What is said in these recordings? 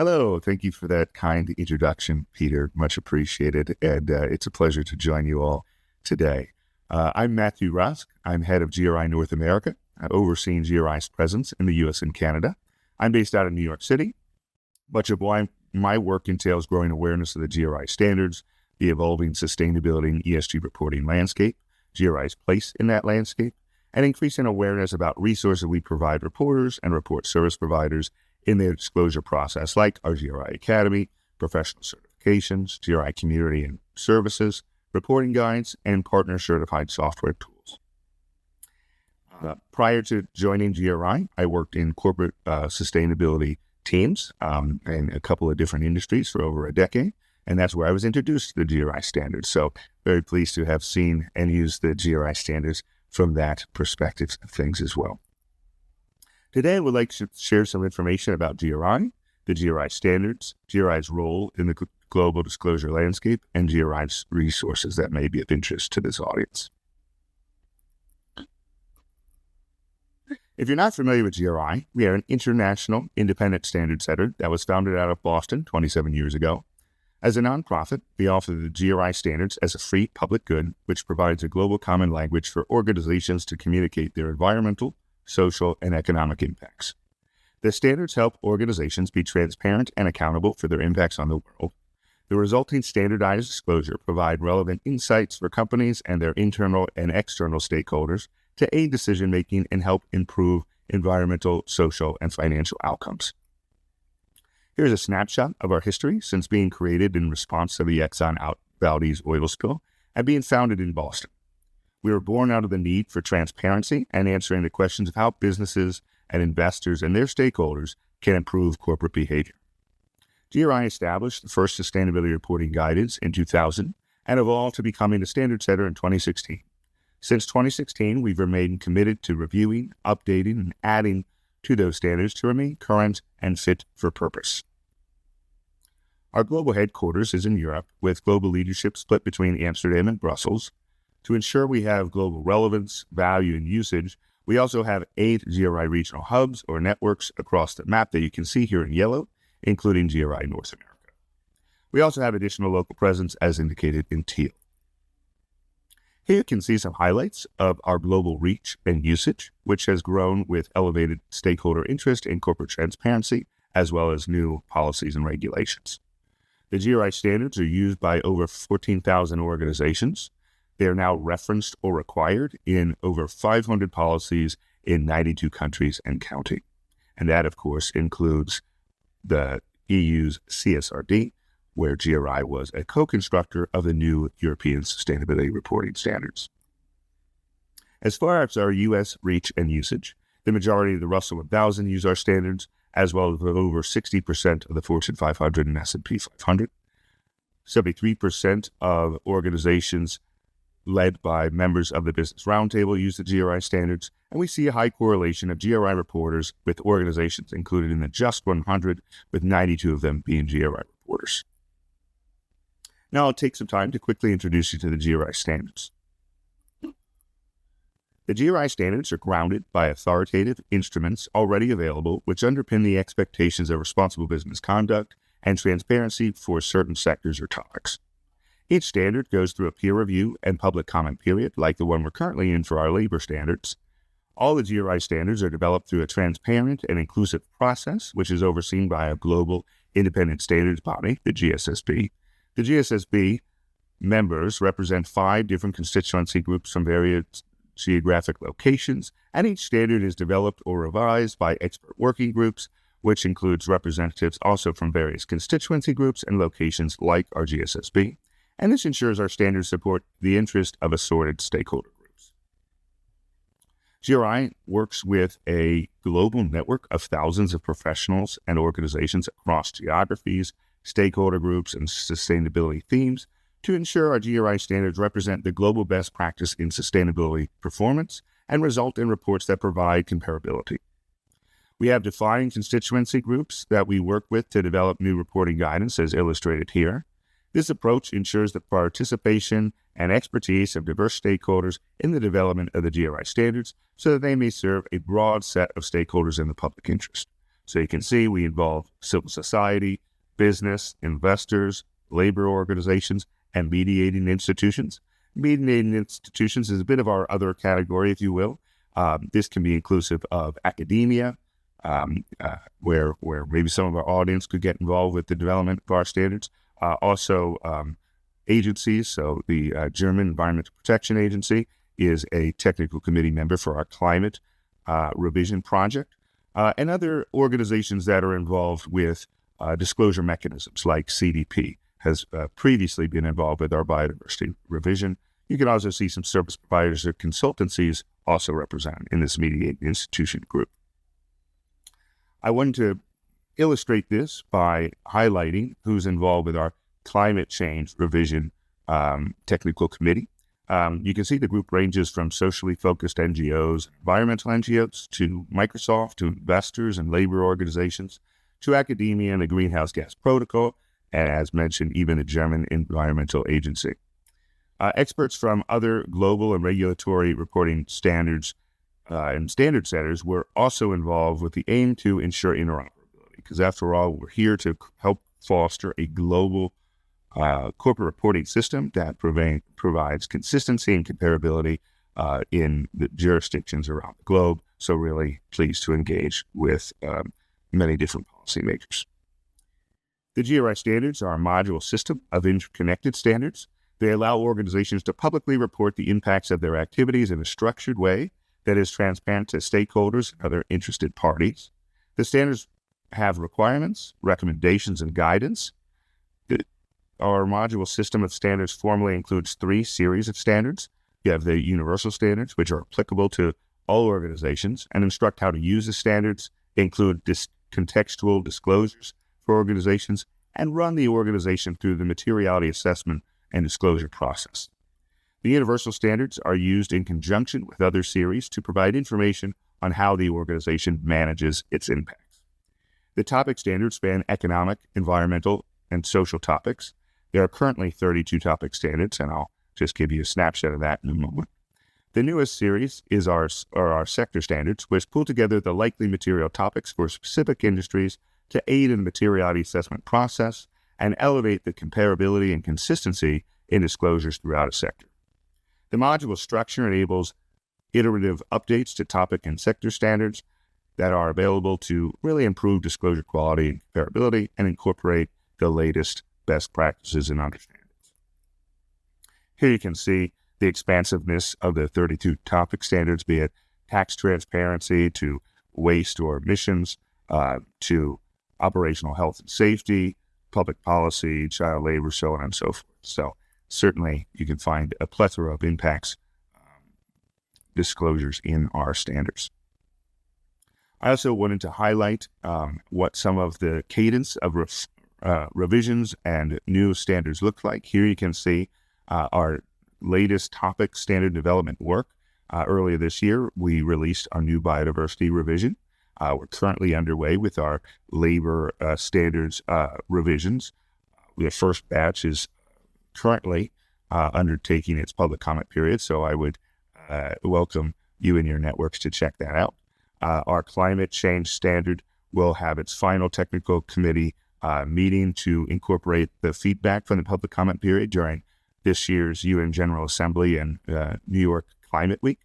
Hello, thank you for that kind introduction, Peter. Much appreciated. And it's a pleasure to join you all today. I'm Matthew Rusk. I'm head of GRI North America, overseeing GRI's presence in the U.S. and Canada. I'm based out of New York City. Much of my work entails growing awareness of the GRI standards, the evolving sustainability and ESG reporting landscape, GRI's place in that landscape, and increasing awareness about resources we provide reporters and report service providers in their disclosure process, like our GRI Academy, professional certifications, GRI community and services, reporting guides, and partner certified software tools. Prior to joining GRI, I worked in corporate sustainability teams in a couple of different industries for over a decade, and that's where I was introduced to the GRI standards. So very pleased to have seen and used the GRI standards from that perspective of things as well. Today, I would like to share some information about GRI, the GRI standards, GRI's role in the global disclosure landscape, and GRI's resources that may be of interest to this audience. If you're not familiar with GRI, we are an international independent standard setter that was founded out of Boston 27 years ago. As a nonprofit, we offer the GRI standards as a free public good, which provides a global common language for organizations to communicate their environmental, social, and economic impacts. The standards help organizations be transparent and accountable for their impacts on the world. The resulting standardized disclosure provide relevant insights for companies and their internal and external stakeholders to aid decision-making and help improve environmental, social, and financial outcomes. Here's a snapshot of our history since being created in response to the Exxon Valdez oil spill and being founded in Boston. We were born out of the need for transparency and answering the questions of how businesses and investors and their stakeholders can improve corporate behavior. GRI established the first sustainability reporting guidance in 2000 and evolved to becoming a standard setter in 2016. Since 2016, we've remained committed to reviewing, updating, and adding to those standards to remain current and fit for purpose. Our global headquarters is in Europe, with global leadership split between Amsterdam and Brussels. To ensure we have global relevance, value, and usage, we also have 8 GRI regional hubs or networks across the map that you can see here in yellow, including GRI North America. We also have additional local presence as indicated in teal. Here you can see some highlights of our global reach and usage, which has grown with elevated stakeholder interest in corporate transparency, as well as new policies and regulations. The GRI standards are used by over 14,000 organizations. They are now referenced or required in over 500 policies in 92 countries and counting. And that, of course, includes the EU's CSRD, where GRI was a co-constructor of the new European Sustainability Reporting Standards. As far as our U.S. reach and usage, the majority of the Russell 1000 use our standards, as well as over 60% of the Fortune 500 and S&P 500. 73% of organizations led by members of the Business Roundtable use the GRI standards, and we see a high correlation of GRI reporters with organizations included in the Just 100, with 92 of them being GRI reporters. Now I'll take some time to quickly introduce you to the GRI standards. The GRI standards are grounded by authoritative instruments already available, which underpin the expectations of responsible business conduct and transparency for certain sectors or topics. Each standard goes through a peer review and public comment period, like the one we're currently in for our labor standards. All the GRI standards are developed through a transparent and inclusive process, which is overseen by a global independent standards body, the GSSB. The GSSB members represent 5 different constituency groups from various geographic locations, and each standard is developed or revised by expert working groups, which includes representatives also from various constituency groups and locations like our GSSB. And this ensures our standards support the interest of assorted stakeholder groups. GRI works with a global network of thousands of professionals and organizations across geographies, stakeholder groups, and sustainability themes to ensure our GRI standards represent the global best practice in sustainability performance and result in reports that provide comparability. We have defined constituency groups that we work with to develop new reporting guidance, as illustrated here. This approach ensures the participation and expertise of diverse stakeholders in the development of the GRI standards so that they may serve a broad set of stakeholders in the public interest. So you can see we involve civil society, business, investors, labor organizations, and mediating institutions. Mediating institutions is a bit of our other category, if you will. This can be inclusive of academia, where maybe some of our audience could get involved with the development of our standards. Also, agencies. So the German Environmental Protection Agency is a technical committee member for our climate revision project, and other organizations that are involved with disclosure mechanisms like CDP has previously been involved with our biodiversity revision. You can also see some service providers or consultancies also represented in this mediating institution group. I wanted to illustrate this by highlighting who's involved with our climate change revision technical committee. You can see the group ranges from socially focused NGOs, environmental NGOs, to Microsoft, to investors and labor organizations, to academia and the Greenhouse Gas Protocol, and as mentioned, even the German Environmental Agency. Experts from other global and regulatory reporting standards and standard setters were also involved with the aim to ensure interoperability, because after all, we're here to help foster a global corporate reporting system that provides consistency and comparability in the jurisdictions around the globe. So really pleased to engage with many different policymakers. The GRI standards are a modular system of interconnected standards. They allow organizations to publicly report the impacts of their activities in a structured way that is transparent to stakeholders and other interested parties. The standards have requirements, recommendations, and guidance. Our modular system of standards formally includes 3 series of standards. You have the universal standards, which are applicable to all organizations and instruct how to use the standards, include contextual disclosures for organizations, and run the organization through the materiality assessment and disclosure process. The universal standards are used in conjunction with other series to provide information on how the organization manages its impacts. The topic standards span economic, environmental, and social topics. There are currently 32 topic standards, and I'll just give you a snapshot of that in a moment. The newest series is our sector standards, which pull together the likely material topics for specific industries to aid in the materiality assessment process and elevate the comparability and consistency in disclosures throughout a sector. The modular structure enables iterative updates to topic and sector standards that are available to really improve disclosure quality and comparability and incorporate the latest best practices and understandings. Here you can see the expansiveness of the 32 topic standards, be it tax transparency to waste or emissions, to operational health and safety, public policy, child labor, so on and so forth. So certainly you can find a plethora of impacts disclosures in our standards. I also wanted to highlight what some of the cadence of revisions and new standards look like. Here you can see our latest topic standard development work. Earlier this year, we released our new biodiversity revision. We're currently underway with our labor standards revisions. The first batch is currently undertaking its public comment period, so I would welcome you and your networks to check that out. Our climate change standard will have its final technical committee meeting to incorporate the feedback from the public comment period during this year's UN General Assembly and New York Climate Week.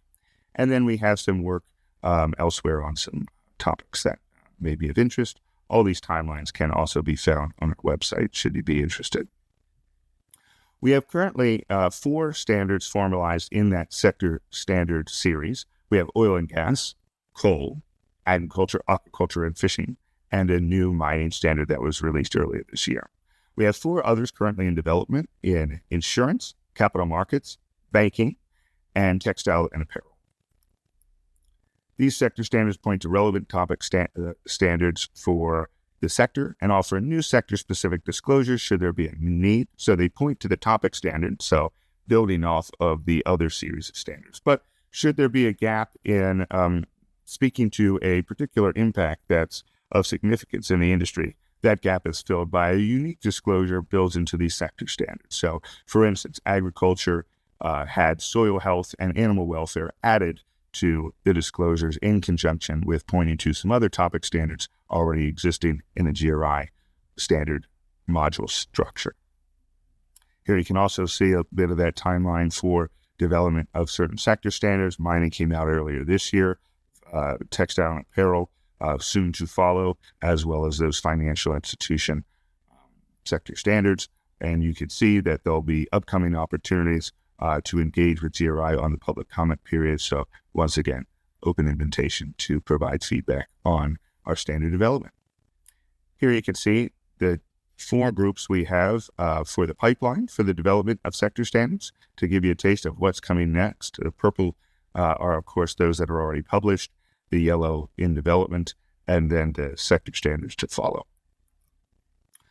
And then we have some work elsewhere on some topics that may be of interest. All these timelines can also be found on our website, should you be interested. We have currently 4 standards formalized in that sector standard series. We have oil and gas, coal, agriculture, aquaculture, and fishing, and a new mining standard that was released earlier this year. We have 4 others currently in development in insurance, capital markets, banking, and textile and apparel. These sector standards point to relevant topic standards for the sector and offer new sector-specific disclosures should there be a need. So they point to the topic standard, so building off of the other series of standards. But should there be a gap in speaking to a particular impact that's of significance in the industry, that gap is filled by a unique disclosure built into these sector standards. So, for instance, agriculture had soil health and animal welfare added to the disclosures in conjunction with pointing to some other topic standards already existing in the GRI standard module structure. Here you can also see a bit of that timeline for development of certain sector standards. Mining came out earlier this year, textile and apparel soon to follow, as well as those financial institution sector standards. And you can see that there'll be upcoming opportunities to engage with GRI on the public comment period. So once again, open invitation to provide feedback on our standard development. Here you can see the 4 groups we have for the pipeline for the development of sector standards to give you a taste of what's coming next. The purple are, of course, those that are already published, the yellow in development, and then the sector standards to follow.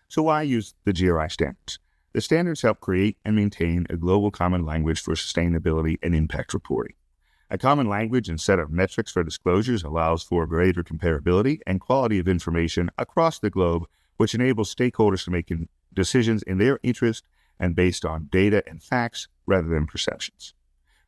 So why use the GRI standards? The standards help create and maintain a global common language for sustainability and impact reporting. A common language and set of metrics for disclosures allows for greater comparability and quality of information across the globe, which enables stakeholders to make decisions in their interest and based on data and facts rather than perceptions.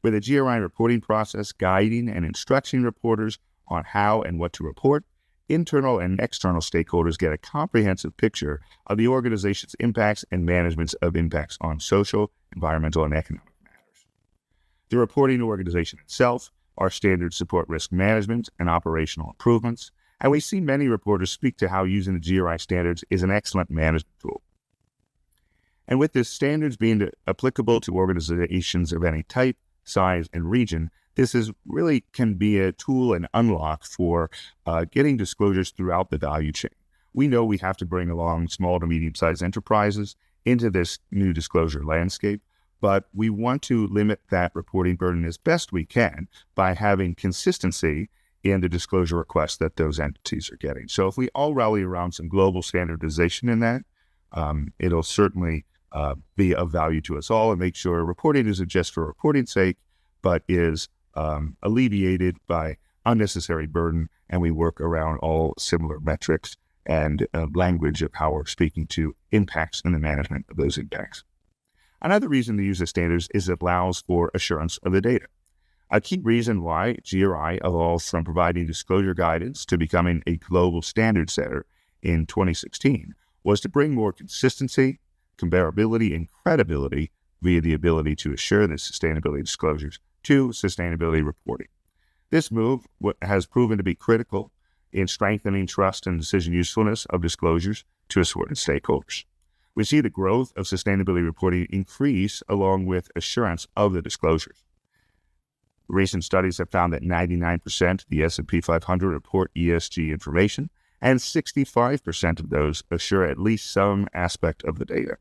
With a GRI reporting process guiding and instructing reporters on how and what to report, internal and external stakeholders get a comprehensive picture of the organization's impacts and management of impacts on social, environmental, and economic matters. The reporting organization itself, our standards support risk management and operational improvements, and we see many reporters speak to how using the GRI standards is an excellent management tool. And with the standards being applicable to organizations of any type, size, and region, this is really can be a tool and unlock for getting disclosures throughout the value chain. We know we have to bring along small to medium-sized enterprises into this new disclosure landscape, but we want to limit that reporting burden as best we can by having consistency in the disclosure requests that those entities are getting. So if we all rally around some global standardization in that, it'll certainly be of value to us all and make sure reporting isn't just for reporting's sake, but is alleviated by unnecessary burden, and we work around all similar metrics and language of how we're speaking to impacts and the management of those impacts. Another reason to use the standards is it allows for assurance of the data. A key reason why GRI evolved from providing disclosure guidance to becoming a global standard setter in 2016 was to bring more consistency, comparability, and credibility via the ability to assure the sustainability disclosures to sustainability reporting. This move has proven to be critical in strengthening trust and decision usefulness of disclosures to assorted stakeholders. We see the growth of sustainability reporting increase along with assurance of the disclosures. Recent studies have found that 99% of the S&P 500 report ESG information, and 65% of those assure at least some aspect of the data.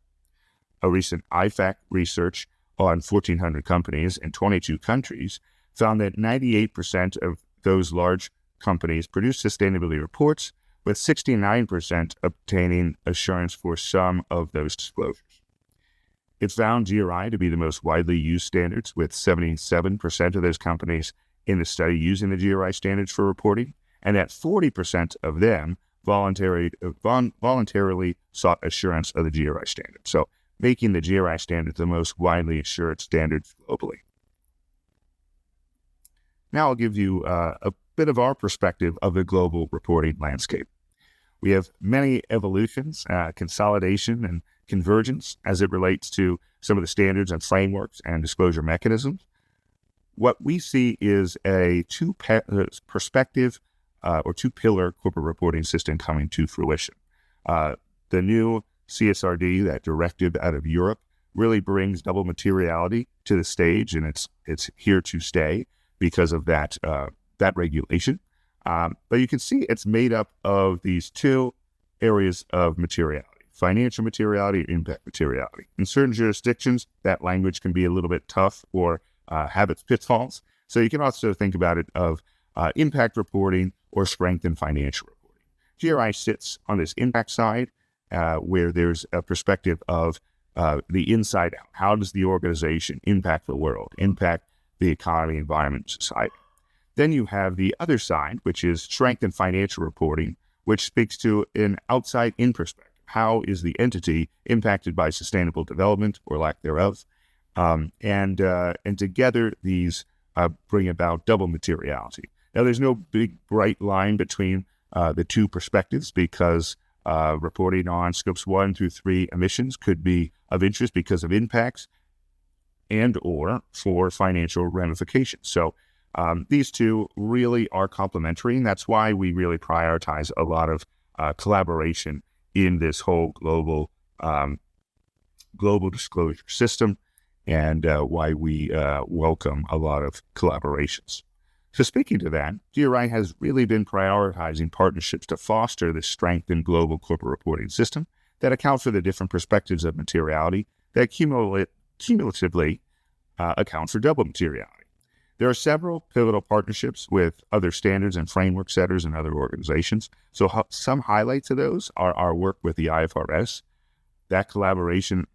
A recent IFAC research on 1,400 companies in 22 countries found that 98% of those large companies produce sustainability reports, with 69% obtaining assurance for some of those disclosures. It found GRI to be the most widely used standards, with 77% of those companies in the study using the GRI standards for reporting, and that 40% of them voluntarily sought assurance of the GRI standard. So making the GRI standard the most widely assured standards globally. Now I'll give you a bit of our perspective of the global reporting landscape. We have many evolutions, consolidation, and convergence as it relates to some of the standards and frameworks and disclosure mechanisms. What we see is a two-perspective or two-pillar corporate reporting system coming to fruition. The new CSRD, that directive out of Europe, really brings double materiality to the stage, and it's here to stay because of that regulation. But you can see it's made up of these two areas of materiality: financial materiality and impact materiality. In certain jurisdictions, that language can be a little bit tough or have its pitfalls. So you can also think about it of impact reporting or strengthened financial reporting. GRI sits on this impact side, where there's a perspective of the inside out. How does the organization impact the world, impact the economy, environment, society? Then you have the other side, which is strengthened financial reporting, which speaks to an outside-in perspective. How is the entity impacted by sustainable development or lack thereof? And together, these bring about double materiality. Now, there's no big bright line between the two perspectives because reporting on scopes 1 through 3 emissions could be of interest because of impacts and or for financial ramifications. So these two really are complementary, and that's why we really prioritize a lot of collaboration in this whole global disclosure system, and why we welcome a lot of collaborations. So speaking to that, GRI has really been prioritizing partnerships to foster this strengthened global corporate reporting system that account for the different perspectives of materiality that cumulatively account for double materiality. There are several pivotal partnerships with other standards and framework setters and other organizations. So some highlights of those are our work with the IFRS. That collaboration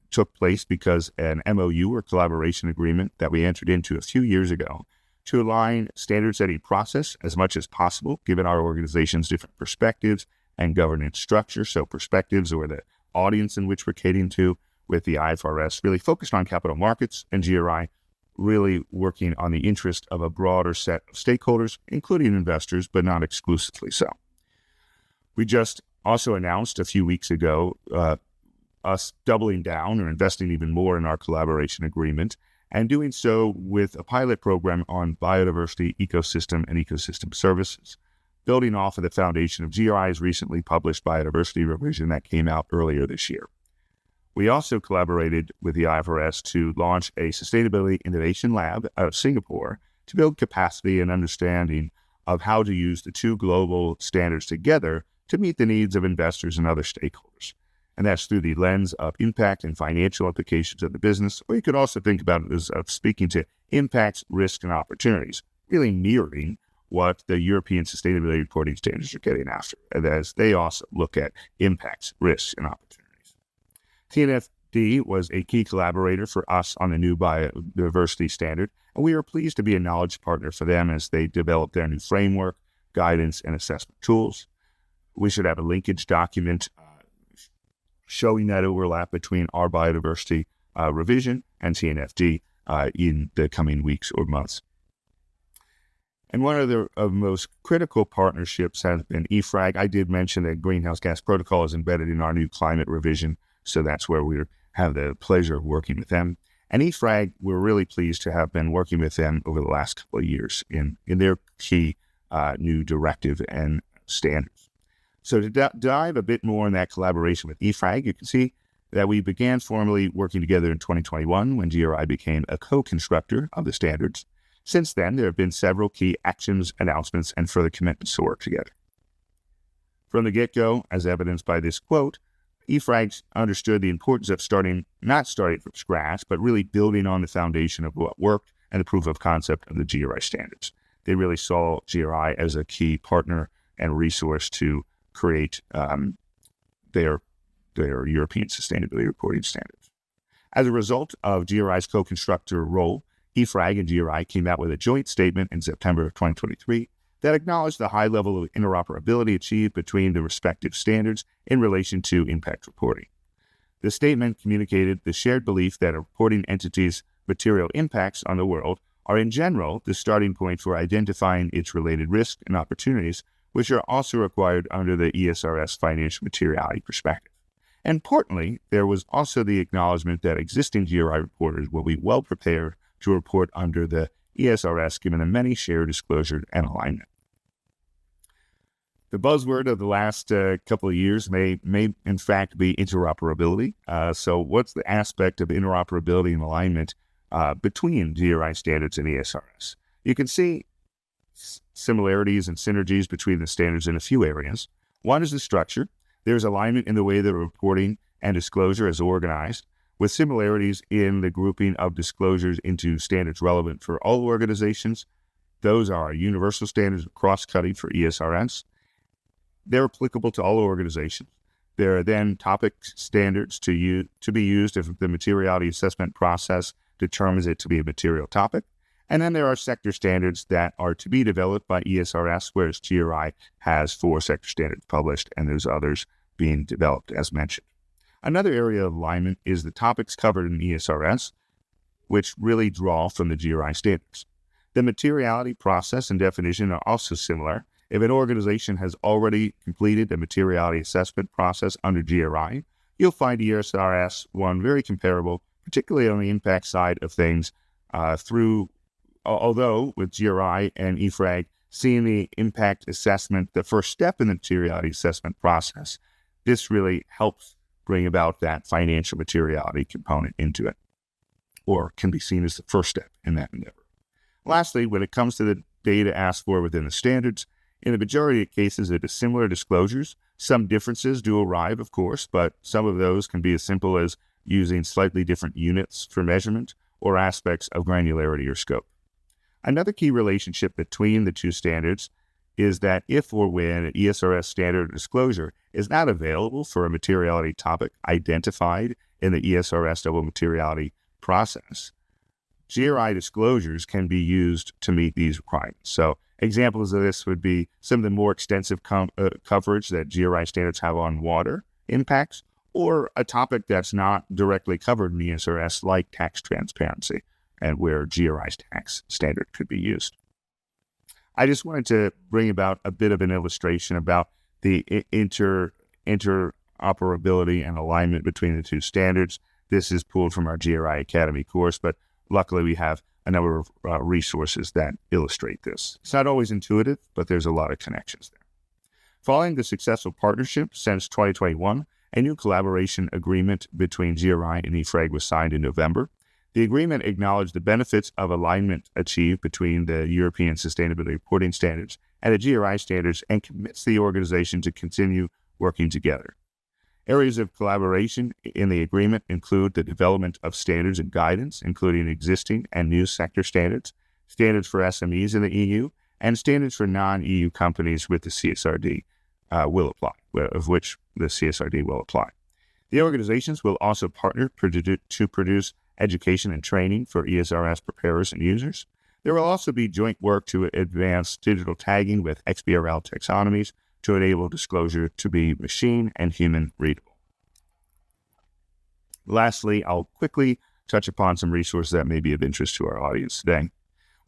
took place because an MOU or collaboration agreement that we entered into a few years ago to align standard setting process as much as possible, given our organization's different perspectives and governance structure. So perspectives or the audience in which we're catering to with the IFRS really focused on capital markets, and GRI really working on the interest of a broader set of stakeholders, including investors, but not exclusively so. We just also announced a few weeks ago us doubling down or investing even more in our collaboration agreement, and doing so with a pilot program on biodiversity, ecosystem, and ecosystem services, building off of the foundation of GRI's recently published biodiversity revision that came out earlier this year. We also collaborated with the IFRS to launch a Sustainability Innovation Lab out of Singapore to build capacity and understanding of how to use the two global standards together to meet the needs of investors and other stakeholders. And that's through the lens of impact and financial implications of the business, or you could also think about it as of speaking to impacts, risks, and opportunities, really mirroring what the European sustainability reporting standards are getting after, and as they also look at impacts, risks, and opportunities. TNFD was a key collaborator for us on the new biodiversity standard, and we are pleased to be a knowledge partner for them as they develop their new framework, guidance, and assessment tools. We should have a linkage document showing that overlap between our biodiversity revision and TNFD in the coming weeks or months. And one of the most critical partnerships has been EFRAG. I did mention that Greenhouse Gas Protocol is embedded in our new climate revision, so that's where we have the pleasure of working with them. And EFRAG, we're really pleased to have been working with them over the last couple of years in their key new directive and standards. So to dive a bit more in that collaboration with EFRAG, you can see that we began formally working together in 2021 when GRI became a co-constructor of the standards. Since then, there have been several key actions, announcements, and further commitments to work together. From the get-go, as evidenced by this quote, EFRAG understood the importance of not starting from scratch, but really building on the foundation of what worked and the proof of concept of the GRI standards. They really saw GRI as a key partner and resource to create their European sustainability reporting standards. As a result of GRI's co-constructor role, EFRAG and GRI came out with a joint statement in September of 2023 that acknowledged the high level of interoperability achieved between the respective standards in relation to impact reporting. The statement communicated the shared belief that a reporting entity's material impacts on the world are in general the starting point for identifying its related risks and opportunities, which are also required under the ESRS financial materiality perspective. And importantly, there was also the acknowledgement that existing GRI reporters will be well prepared to report under the ESRS given the many shared disclosure and alignment. The buzzword of the last couple of years may in fact be interoperability. So what's the aspect of interoperability and alignment between GRI standards and ESRS? You can see similarities and synergies between the standards in a few areas. One is the structure. There's alignment in the way that reporting and disclosure is organized, with similarities in the grouping of disclosures into standards relevant for all organizations. Those are universal standards cross-cutting for ESRS. They're applicable to all organizations. There are then topic standards to be used if the materiality assessment process determines it to be a material topic. And then there are sector standards that are to be developed by ESRS, whereas GRI has 4 sector standards published, and there's others being developed, as mentioned. Another area of alignment is the topics covered in ESRS which really draw from the GRI standards. The materiality process and definition are also similar. If an organization has already completed a materiality assessment process under GRI, you'll find ESRS one very comparable, particularly on the impact side of things, although with GRI and EFRAG, seeing the impact assessment, the first step in the materiality assessment process, this really helps bring about that financial materiality component into it, or can be seen as the first step in that endeavor. Lastly, when it comes to the data asked for within the standards, in the majority of cases, it is similar disclosures. Some differences do arrive, of course, but some of those can be as simple as using slightly different units for measurement or aspects of granularity or scope. Another key relationship between the two standards is that if or when an ESRS standard disclosure is not available for a materiality topic identified in the ESRS double materiality process, GRI disclosures can be used to meet these requirements. So examples of this would be some of the more extensive coverage that GRI standards have on water impacts, or a topic that's not directly covered in ESRS like tax transparency, and where GRI's tax standard could be used. I just wanted to bring about a bit of an illustration about the interoperability and alignment between the two standards. This is pulled from our GRI Academy course, but luckily we have a number of resources that illustrate this. It's not always intuitive, but there's a lot of connections there. Following the successful partnership since 2021, a new collaboration agreement between GRI and EFRAG was signed in November. The agreement acknowledged the benefits of alignment achieved between the European Sustainability Reporting Standards and the GRI standards and commits the organization to continue working together. Areas of collaboration in the agreement include the development of standards and guidance, including existing and new sector standards, standards for SMEs in the EU, and standards for non-EU companies with the CSRD will apply, of which the CSRD will apply. The organizations will also partner to produce education and training for ESRS preparers and users. There will also be joint work to advance digital tagging with XBRL taxonomies to enable disclosure to be machine and human readable. Lastly, I'll quickly touch upon some resources that may be of interest to our audience today.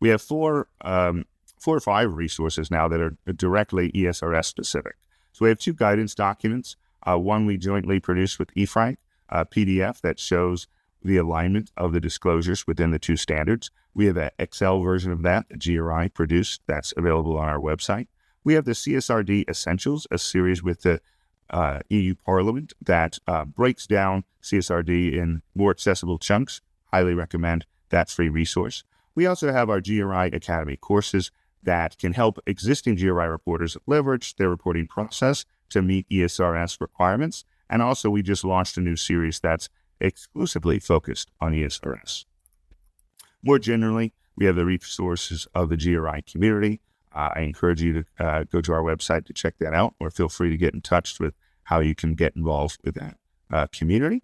We have four or five resources now that are directly ESRS specific. So we have two guidance documents. One we jointly produced with EFRAG, a PDF that shows the alignment of the disclosures within the two standards. We have an Excel version of that GRI produced that's available on our website. We have the CSRD Essentials, a series with the EU Parliament that breaks down CSRD in more accessible chunks. Highly recommend that free resource. We also have our GRI Academy courses that can help existing GRI reporters leverage their reporting process to meet ESRS requirements. And also, we just launched a new series that's exclusively focused on ESRS. More generally, we have the resources of the GRI community. I encourage you to go to our website to check that out, or feel free to get in touch with how you can get involved with that community.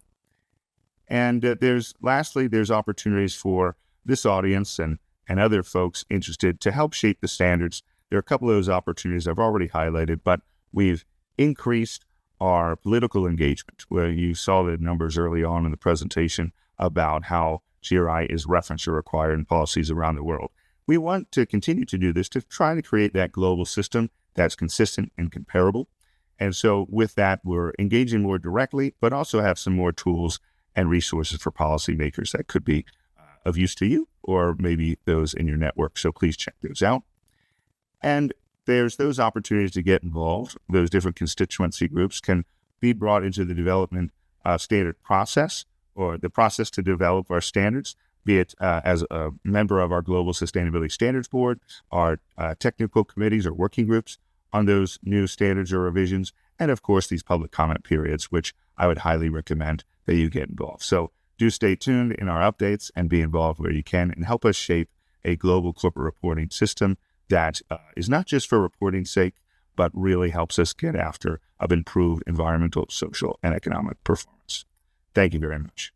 And there's opportunities for this audience and other folks interested to help shape the standards. There are a couple of those opportunities I've already highlighted, but we've increased our political engagement, where you saw the numbers early on in the presentation about how GRI is referenced or required in policies around the world. We want to continue to do this to try to create that global system that's consistent and comparable. And so with that, we're engaging more directly, but also have some more tools and resources for policymakers that could be of use to you or maybe those in your network. So please check those out. And there's those opportunities to get involved. Those different constituency groups can be brought into the development standard process, or the process to develop our standards, be it as a member of our Global Sustainability Standards Board, our technical committees or working groups on those new standards or revisions, and of course these public comment periods, which I would highly recommend that you get involved. So do stay tuned in our updates and be involved where you can, and help us shape a global corporate reporting system that is not just for reporting's sake, but really helps us get after of improved environmental, social, and economic performance. Thank you very much.